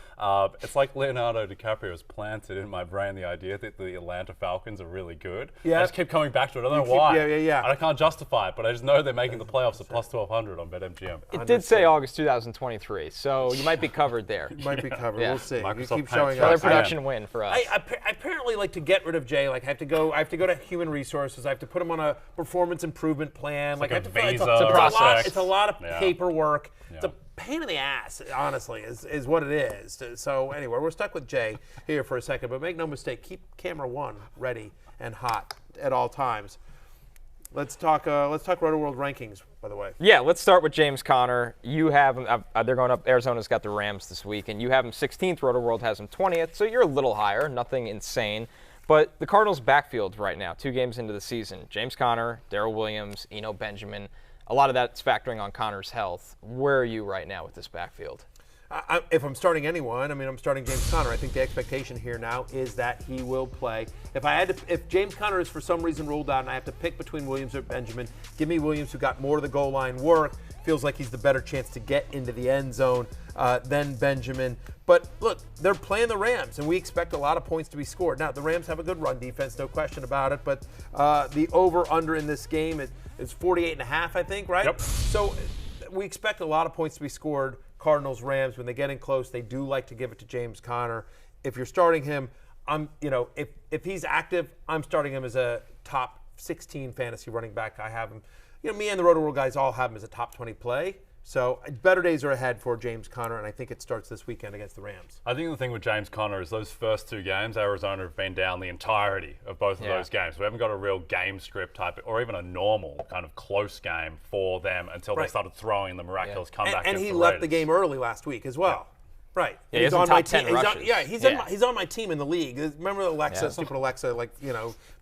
It's like Leonardo DiCaprio has planted in my brain the idea that the Atlanta Falcons are really good. I just keep coming back to it. I don't know why. And I can't justify it, but I just know they're making the playoffs at plus 1,200 on BetMGM. It did say August 2023, so you might be covered there. You might be covered. We'll see. Microsoft you keep showing up. Another production win for us. I apparently like to get rid of Jay. Like I have to go to human resources. I have to put him on a performance improvement plan. Like I a have to visa. It's a lot of paperwork. Yeah. It's a pain in the ass, honestly, is what it is. So anyway, we're stuck with Jay here for a second, but make no mistake, keep camera one ready and hot at all times. Let's talk Rotoworld rankings, by the way. Yeah, let's start with James Conner. You have him, they're going up, Arizona's got the Rams this week, and you have him 16th, Rotoworld has him 20th, so you're a little higher, nothing insane. But the Cardinals' backfield right now, 2 games into the season, James Conner, Darrell Williams, Eno Benjamin, a lot of that's factoring on Conner's health. Where are you right now with this backfield? If I'm starting anyone, I'm starting James Conner. I think the expectation here now is that he will play. If James Conner is for some reason ruled out and I have to pick between Williams or Benjamin, give me Williams, who got more of the goal line work. Feels like he's the better chance to get into the end zone than Benjamin. But look, they're playing the Rams, and we expect a lot of points to be scored. Now, the Rams have a good run defense, no question about it, but the over-under in this game is 48.5, I think, right? Yep. So we expect a lot of points to be scored. Cardinals, Rams, when they get in close, they do like to give it to James Conner. If you're starting him, if he's active, I'm starting him as a top 16 fantasy running back. I have him. Me and the Rotoworld guys all have him as a top 20 play. So better days are ahead for James Conner, and I think it starts this weekend against the Rams. I think the thing with James Conner is those first 2 games, Arizona have been down the entirety of both of those games. We haven't got a real game script type, or even a normal kind of close game for them until they started throwing the miraculous comeback. And he left the game early last week as well. Right. Yeah, he's on my team. He's on my team in the league. Remember Alexa, stupid Alexa,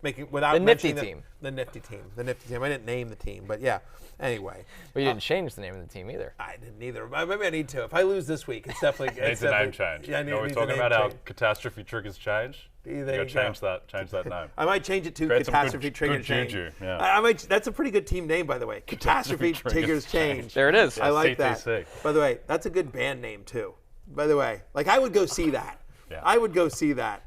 making without the nifty mentioning team. The nifty team. The nifty team. I didn't name the team, but yeah. Anyway. But you didn't change the name of the team either. I didn't either. Maybe I need to. If I lose this week, it's definitely. Needs a name change. Yeah, we're talking about how catastrophe triggers change. You gotta change that name. I might change it to Catastrophe Triggers Change. Juju. Yeah. That's a pretty good team name, by the way. Catastrophe Triggers Change. There it is. I like CTC. that. By the way, that's a good band name too. By the way, I would go see that. Yeah. I would go see that.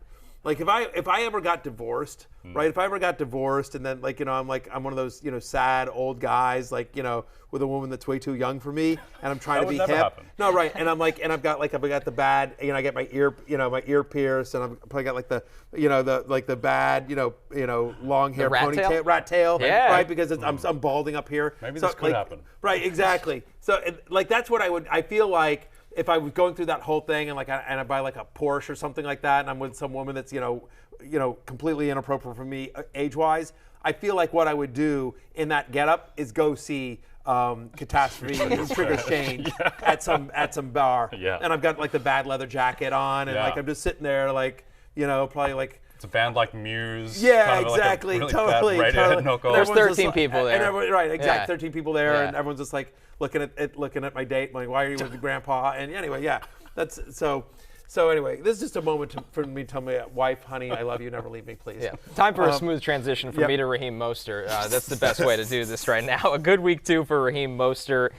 If I ever got divorced, right? If I ever got divorced and then I'm one of those sad old guys with a woman that's way too young for me and I'm trying to be hip. Happen. No, right? And I've got the bad I get my ear pierced and I've probably got the bad long hair ponytail rat tail, right? Because I'm balding up here. Maybe this could happen. Right, exactly. So that's what I feel like. If I was going through that whole thing and I buy a Porsche or something like that, and I'm with some woman that's completely inappropriate for me age-wise, I feel like what I would do in that getup is go see Catastrophe Triggers Change at some bar, and I've got the bad leather jacket on, and I'm just sitting there probably It's a band like Muse. Yeah, kind of exactly. Like a really bad Totally. knockoff. There's 13 people there. And right, exactly. Yeah. 13 people there, Yeah. and everyone's just like looking at my date. I'm like, why are you with your grandpa? And anyway, yeah, that's so. So anyway, this is just a moment for me to tell my wife, honey, I love you, never leave me, please. Yeah. Time for a smooth transition from me to Raheem Mostert. That's the best way to do this right now. A good week 2 for Raheem Mostert.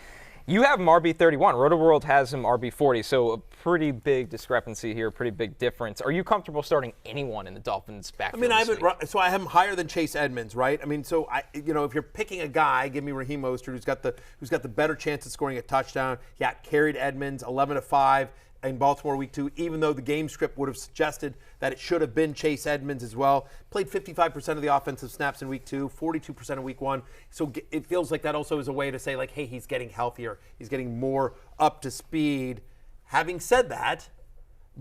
You have him RB31. Rotoworld has him RB40, so a pretty big discrepancy here, pretty big difference. Are you comfortable starting anyone in the Dolphins' backfield? I mean, I have him higher than Chase Edmonds, right? I mean, so if you're picking a guy, give me Raheem Mostert, who's got the better chance of scoring a touchdown. He carried Edmonds 11-5 in Baltimore week 2, even though the game script would have suggested that it should have been Chase Edmonds as well. Played 55% of the offensive snaps in week 2, 42% in week 1. So it feels like that also is a way to say, like, hey, he's getting healthier. He's getting more up to speed. Having said that,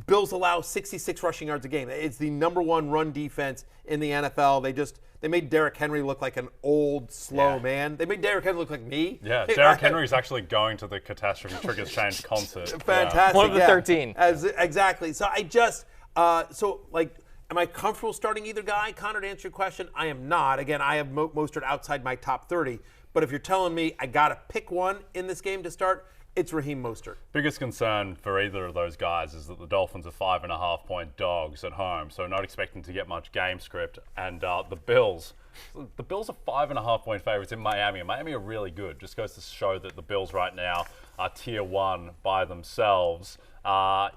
Bills allow 66 rushing yards a game. It's the number 1 run defense in the NFL. They made Derrick Henry look like an old, slow man. They made Derrick Henry look like me. Yeah, Derrick Henry is actually going to the Catastrophe Triggers Change concert. Fantastic. One of the 13. Exactly. So am I comfortable starting either guy? Connor, to answer your question, I am not. Again, I have Mostert outside my top 30. But if you're telling me I got to pick one in this game to start, it's Raheem Mostert. Biggest concern for either of those guys is that the Dolphins are 5.5-point dogs at home, so not expecting to get much game script. And the Bills are 5.5-point favorites in Miami. And Miami are really good. Just goes to show that the Bills right now are tier 1 by themselves. I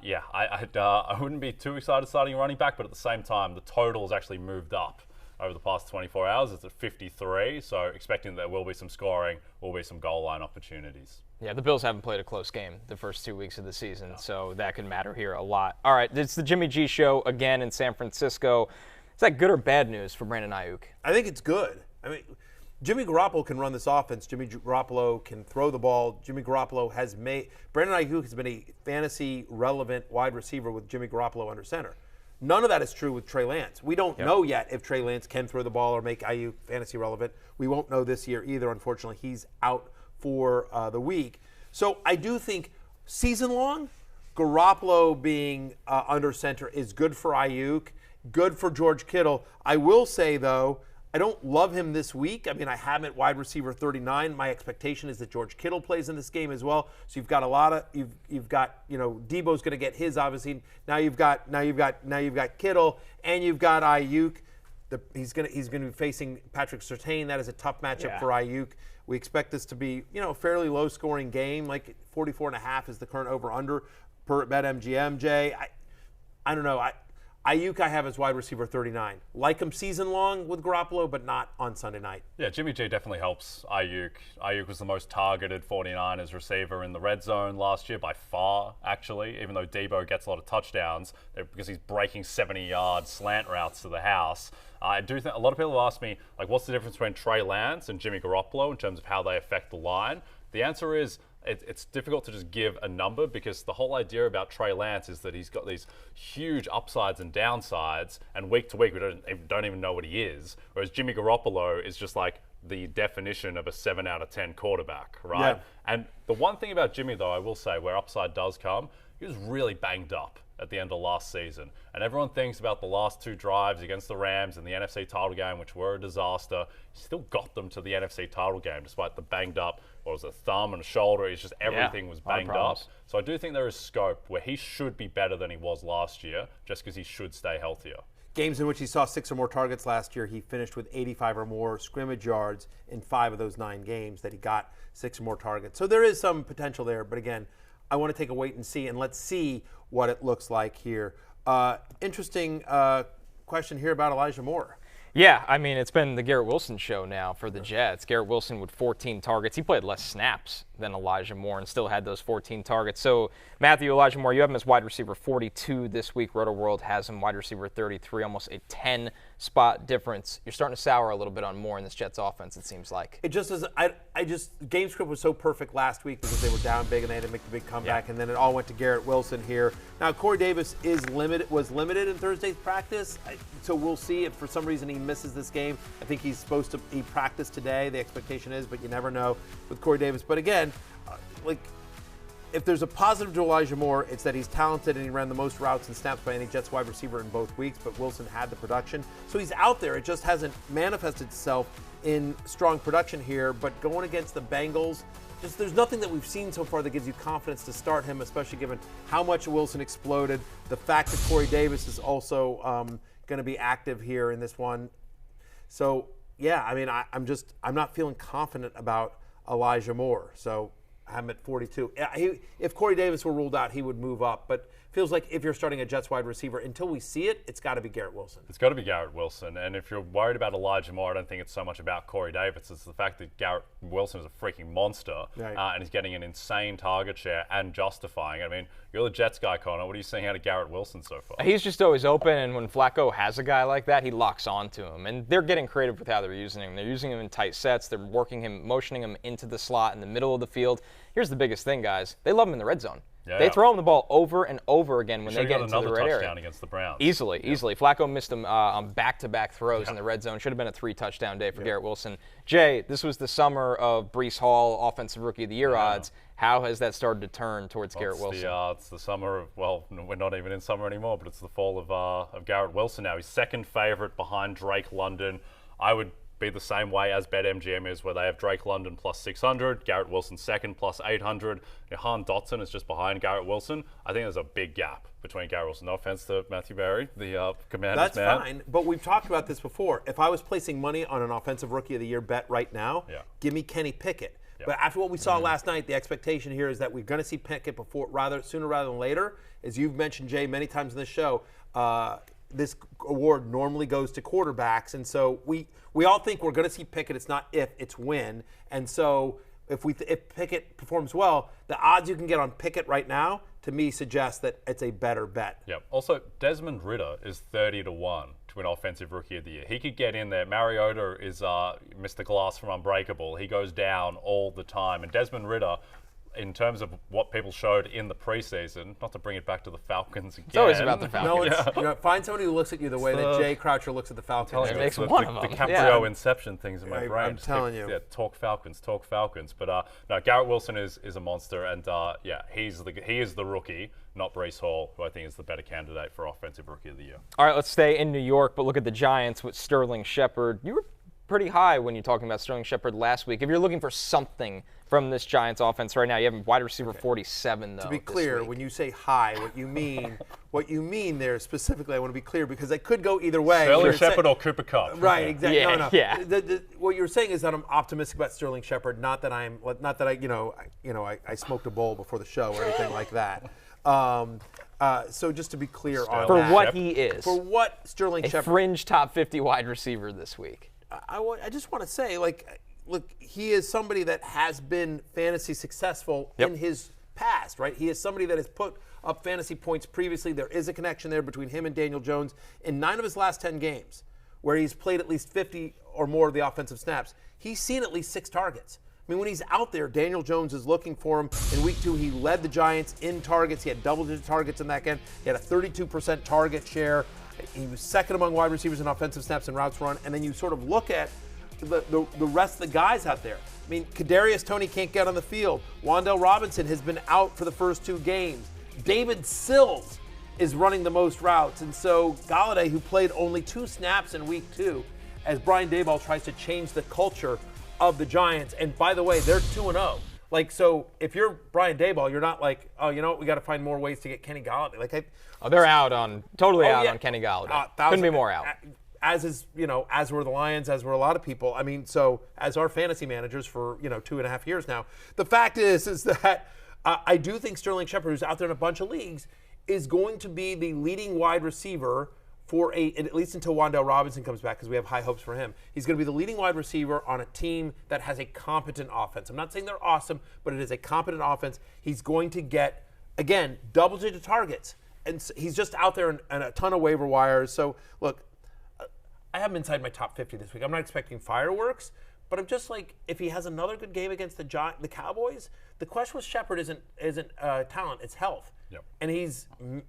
wouldn't be too excited starting a running back, but at the same time, the total has actually moved up over the past 24 hours. It's at 53, so expecting there will be some scoring, will be some goal line opportunities. Yeah, the Bills haven't played a close game the first 2 weeks of the season, so that could matter here a lot. All right, it's the Jimmy G show again in San Francisco. Is that good or bad news for Brandon Ayuk? I think it's good. I mean, Jimmy Garoppolo can run this offense. Jimmy Garoppolo can throw the ball. Brandon Ayuk has been a fantasy relevant wide receiver with Jimmy Garoppolo under center. None of that is true with Trey Lance. We don't know yet if Trey Lance can throw the ball or make Ayuk fantasy relevant. We won't know this year either, unfortunately. He's out for the week. So I do think season long, Garoppolo being under center is good for Ayuk, good for George Kittle. I will say, though, I don't love him this week. I mean, I have him at wide receiver 39. My expectation is that George Kittle plays in this game as well. So you've got Debo's going to get his, obviously. Now you've got Kittle, and you've got Ayuk. He's going to be facing Patrick Surtain. That is a tough matchup for Ayuk. We expect this to be, a fairly low-scoring game. Like 44.5 is the current over/under per BetMGM. Jay, I don't know. Ayuk I have as wide receiver 39. Like him season long with Garoppolo, but not on Sunday night. Yeah, Jimmy G definitely helps Ayuk. Ayuk was the most targeted 49ers receiver in the red zone last year by far, actually, even though Debo gets a lot of touchdowns because he's breaking 70-yard slant routes to the house. I do think a lot of people have asked me, like, what's the difference between Trey Lance and Jimmy Garoppolo in terms of how they affect the line? The answer is it's difficult to just give a number because the whole idea about Trey Lance is that he's got these huge upsides and downsides, and week to week we don't even know what he is. Whereas Jimmy Garoppolo is just like the definition of a 7 out of 10 quarterback, right? Yeah. And the one thing about Jimmy, though, I will say, where upside does come, he was really banged up at the end of last season. And everyone thinks about the last 2 drives against the Rams in the NFC title game, which were a disaster. He still got them to the NFC title game despite the banged up, what was it, thumb and a shoulder. It's just everything was banged up. So I do think there is scope where he should be better than he was last year just because he should stay healthier. Games in which he saw 6 or more targets last year, he finished with 85 or more scrimmage yards in 5 of those 9 games that he got 6 or more targets. So there is some potential there, but again, I want to take a wait and see, and let's see what it looks like here. Interesting question here about Elijah Moore. Yeah, I mean, it's been the Garrett Wilson show now for the Jets. Garrett Wilson with 14 targets. He played less snaps than Elijah Moore and still had those 14 targets. So, Matthew, Elijah Moore, you have him as wide receiver 42 this week. Rotoworld has him wide receiver 33, almost a 10-spot difference. You're starting to sour a little bit on Moore in this Jets offense, it seems like. It just is. Game script was so perfect last week because they were down big and they had to make the big comeback, and then it all went to Garrett Wilson here. Now, Corey Davis was limited in Thursday's practice, so we'll see if for some reason he misses this game. I think he practiced today, the expectation is, but you never know with Corey Davis. But again, if there's a positive to Elijah Moore, it's that he's talented and he ran the most routes and snaps by any Jets wide receiver in both weeks, but Wilson had the production. So he's out there. It just hasn't manifested itself in strong production here, but going against the Bengals, just there's nothing that we've seen so far that gives you confidence to start him, especially given how much Wilson exploded. The fact that Corey Davis is also going to be active here in this one. So, yeah, I mean, I'm not feeling confident about Elijah Moore. So I'm at 42. If Corey Davis were ruled out, he would move up. But feels like if you're starting a Jets wide receiver, until we see it, it's got to be Garrett Wilson. It's got to be Garrett Wilson. And if you're worried about Elijah Moore, I don't think it's so much about Corey Davis. It's the fact that Garrett Wilson is a freaking monster, right. And he's getting an insane target share and justifying. I mean, you're the Jets guy, Connor. What are you seeing out of Garrett Wilson so far? He's just always open, and when Flacco has a guy like that, he locks onto him. And they're getting creative with how they're using him. They're using him in tight sets. They're working him, motioning him into the slot in the middle of the field. Here's the biggest thing, guys. They love him in the red zone. Yeah, they throw him the ball over and over again when they get into the red area. Another touchdown against the Browns. Easily. Flacco missed him on back-to-back throws in the red zone. Should have been a 3-touchdown day for Garrett Wilson. Jay, this was the summer of Breece Hall, Offensive Rookie of the Year odds. How has that started to turn towards Garrett Wilson? It's the summer of, well, we're not even in summer anymore, but it's the fall of Garrett Wilson now. He's second favorite behind Drake London. I would be the same way as BetMGM is, where they have Drake London plus 600, Garrett Wilson second plus 800. Jahan Dotson is just behind Garrett Wilson. I think there's a big gap between Garrett Wilson. No offense to Matthew Berry, the Commanders man. That's fine, but we've talked about this before. If I was placing money on an Offensive Rookie of the Year bet right now, give me Kenny Pickett. But after what we saw last night, the expectation here is that we're going to see Pickett sooner rather than later. As you've mentioned, Jay, many times in this show, this award normally goes to quarterbacks, and so we all think we're going to see Pickett. It's not if, it's when. And so if Pickett performs well, the odds you can get on Pickett right now, to me, suggest that it's a better bet. Yep. Also, Desmond Ridder is 30-1 to win Offensive Rookie of the Year. He could get in there. Mariota is Mr. Glass from Unbreakable. He goes down all the time. And Desmond Ridder, in terms of what people showed in the preseason, not to bring it back to the Falcons again. It's always about the Falcons. No, find somebody who looks at you the way that Jay Croucher looks at the Falcons. It makes one of them. The Caprio Inception things in my brain. I'm telling you. Yeah, talk Falcons. But no, Garrett Wilson is a monster, and he is the rookie, not Breece Hall, who I think is the better candidate for Offensive Rookie of the Year. All right, let's stay in New York, but look at the Giants with Sterling Shepard. You were pretty high when you're talking about Sterling Shepard last week. If you're looking for something from this Giants offense right now, you have wide receiver 47, though. To be clear, when you say high, what you mean there specifically, I want to be clear, because I could go either way. Sterling Shepard or Cooper Kupp. Right, exactly. Yeah, no. Yeah. What you're saying is that I'm optimistic about Sterling Shepard, not that I smoked a bowl before the show or anything like that. So just to be clear on for that. what he is. For what Sterling Shepard. A fringe top 50 wide receiver this week. I just want to say, look, he is somebody that has been fantasy successful in his past, right? He is somebody that has put up fantasy points previously. There is a connection there between him and Daniel Jones. In 9 of his last 10 games, where he's played at least 50 or more of the offensive snaps, he's seen at least 6 targets. I mean, when he's out there, Daniel Jones is looking for him. In week 2, he led the Giants in targets. He had double-digit targets in that game. He had a 32% target share. He was second among wide receivers in offensive snaps and routes run. And then you sort of look at the rest of the guys out there. I mean, Kadarius Toney can't get on the field. Wan'Dale Robinson has been out for the first 2 games. David Sills is running the most routes. And so Galladay, who played only 2 snaps in week 2, as Brian Daboll tries to change the culture of the Giants. And by the way, they're 2-0. So if you're Brian Daboll, you're not like, oh, you know what, we got to find more ways to get Kenny Galladay. They're out on Kenny Galladay. Couldn't be more out. As were the Lions, as were a lot of people. I mean, so as our fantasy managers for 2.5 years now, the fact is that I do think Sterling Shepard, who's out there in a bunch of leagues, is going to be the leading wide receiver for at least until Wan'Dale Robinson comes back, because we have high hopes for him. He's going to be the leading wide receiver on a team that has a competent offense. I'm not saying they're awesome, but it is a competent offense. He's going to get, again, double-digit targets. And he's just out there in a ton of waiver wires. So, look, I have him inside my top 50 this week. I'm not expecting fireworks, but I'm just like, if he has another good game against the Cowboys, the question with Shepard isn't talent, it's health. And he's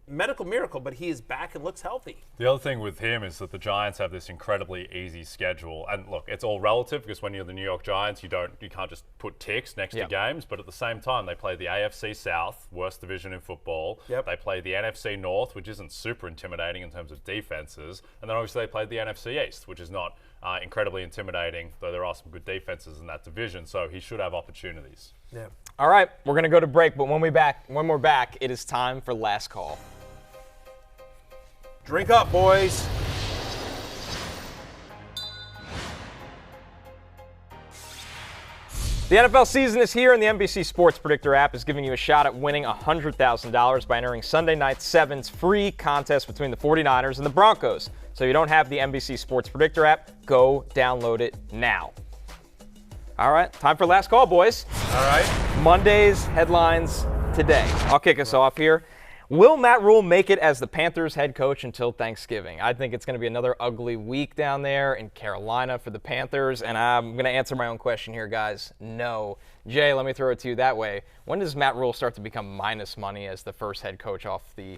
medical miracle, but he is back and looks healthy. The other thing with him is that the Giants have this incredibly easy schedule. And look, it's all relative because when you're the New York Giants, you can't just put ticks next to games. But at the same time, they play the AFC South, worst division in football. They play the NFC North, which isn't super intimidating in terms of defenses. And then obviously they played the NFC East, which is not incredibly intimidating, though there are some good defenses in that division. So he should have opportunities. Yeah. All right, we're going to go to break, but when we're back, it is time for Last Call. Drink up, boys. The NFL season is here, and the NBC Sports Predictor app is giving you a shot at winning $100,000 by entering Sunday Night 7's free contest between the 49ers and the Broncos. So if you don't have the NBC Sports Predictor app, go download it now. All right, time for Last Call, boys. All right. Monday's headlines today. I'll kick us off here. Will Matt Rule make it as the Panthers head coach until Thanksgiving? I think it's going to be another ugly week down there in Carolina for the Panthers, and I'm going to answer my own question here, guys. No. Jay, let me throw it to you that way. When does Matt Rule start to become minus money as the first head coach off the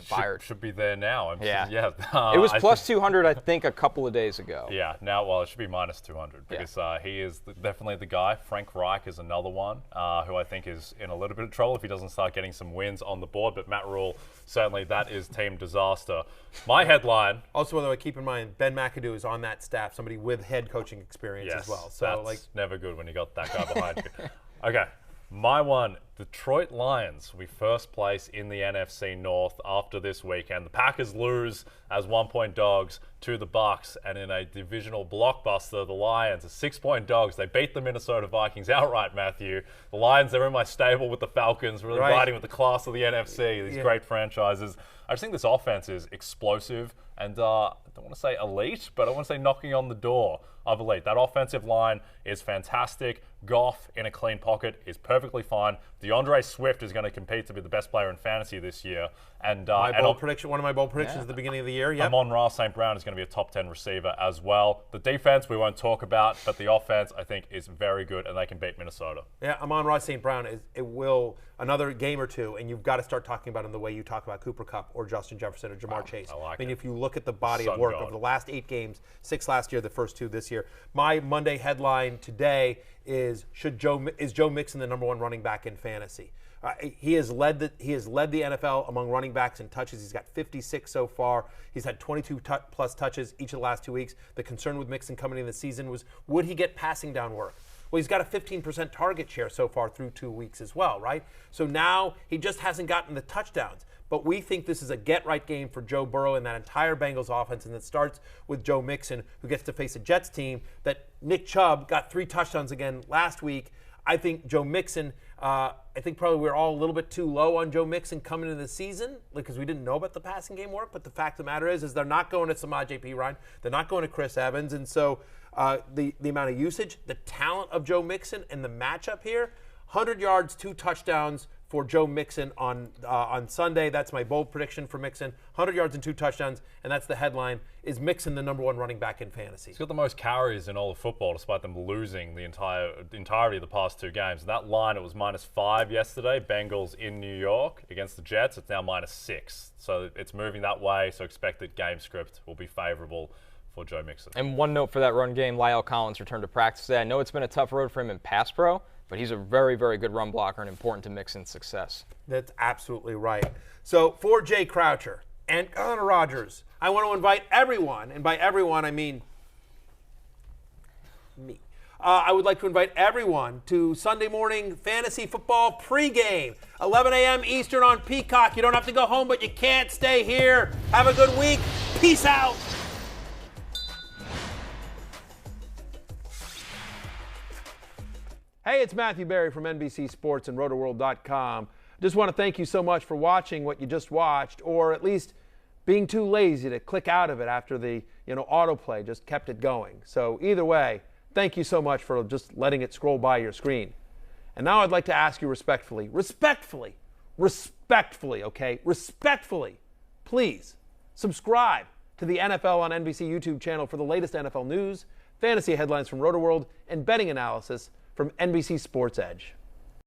fired? Should be there now. It was plus 200, I think, a couple of days ago. Yeah, now, well, it should be minus 200 because he is definitely the guy. Frank Reich is another one who I think is in a little bit of trouble if he doesn't start getting some wins on the board. But Matt Rule, certainly that is team disaster. My headline. Also, by the way, keep in mind, Ben McAdoo is on that staff, somebody with head coaching experience as well. So that's never good when you got that guy behind you. Okay, my one, Detroit Lions. We first place in the NFC North after this weekend. The Packers lose as 1-point dogs to the Bucs, and in a divisional blockbuster, the Lions are 6-point dogs. They beat the Minnesota Vikings outright, Matthew. The Lions, they're in my stable with the Falcons, really riding with the class of the NFC, these great franchises. I just think this offense is explosive and I don't want to say elite, but I want to say knocking on the door of elite. That offensive line is fantastic. Goff in a clean pocket is perfectly fine. DeAndre Swift is going to compete to be the best player in fantasy this year. And one of my bold predictions at the beginning of the year. Amon-Ra St. Brown is going to be a top 10 receiver as well. The defense we won't talk about, but the offense I think is very good, and they can beat Minnesota. Yeah, Amon-Ra St. Brown another game or two, and you've got to start talking about him the way you talk about Cooper Kupp or Justin Jefferson or Jamar Chase. I mean, if you look at the body of work over the last 8 games, 6 last year, the first 2 this year. My Monday headline today is Joe Mixon the number 1 running back in fantasy? He has led the NFL among running backs in touches. He's got 56 so far. He's had 22 plus touches each of the last 2 weeks. The concern with Mixon coming in the season was, would he get passing down work? Well, he's got a 15% target share so far through 2 weeks as well, right? So now he just hasn't gotten the touchdowns. But we think this is a get-right game for Joe Burrow and that entire Bengals offense, and it starts with Joe Mixon, who gets to face a Jets team that Nick Chubb got 3 touchdowns again last week. I think Joe Mixon, I think probably we're all a little bit too low on Joe Mixon coming into the season because we didn't know about the passing game work. But the fact of the matter is they're not going to Samaje Perine. They're not going to Chris Evans. And so the amount of usage, the talent of Joe Mixon, and the matchup here, 100 yards, 2 touchdowns for Joe Mixon on Sunday. That's my bold prediction for Mixon. 100 yards and 2 touchdowns, and that's the headline. Is Mixon the number 1 running back in fantasy? He's got the most carries in all of football, despite them losing the entirety of the past 2 games. That line, it was -5 yesterday. Bengals in New York against the Jets. It's now -6. So it's moving that way. So expect that game script will be favorable for Joe Mixon. And one note for that run game, La'el Collins returned to practice today. I know it's been a tough road for him in pass pro, but he's a very, very good run blocker and important to Mixon's success. That's absolutely right. So for Jay Croucher and Connor Rogers, I want to invite everyone, and by everyone I mean me. I would like to invite everyone to Sunday morning fantasy football pregame, 11 a.m. Eastern on Peacock. You don't have to go home, but you can't stay here. Have a good week. Peace out. Hey, it's Matthew Berry from NBC Sports and Rotoworld.com. Just want to thank you so much for watching what you just watched, or at least being too lazy to click out of it after the autoplay just kept it going. So either way, thank you so much for just letting it scroll by your screen. And now I'd like to ask you respectfully, please subscribe to the NFL on NBC YouTube channel for the latest NFL news, fantasy headlines from Rotoworld, and betting analysis from NBC Sports Edge.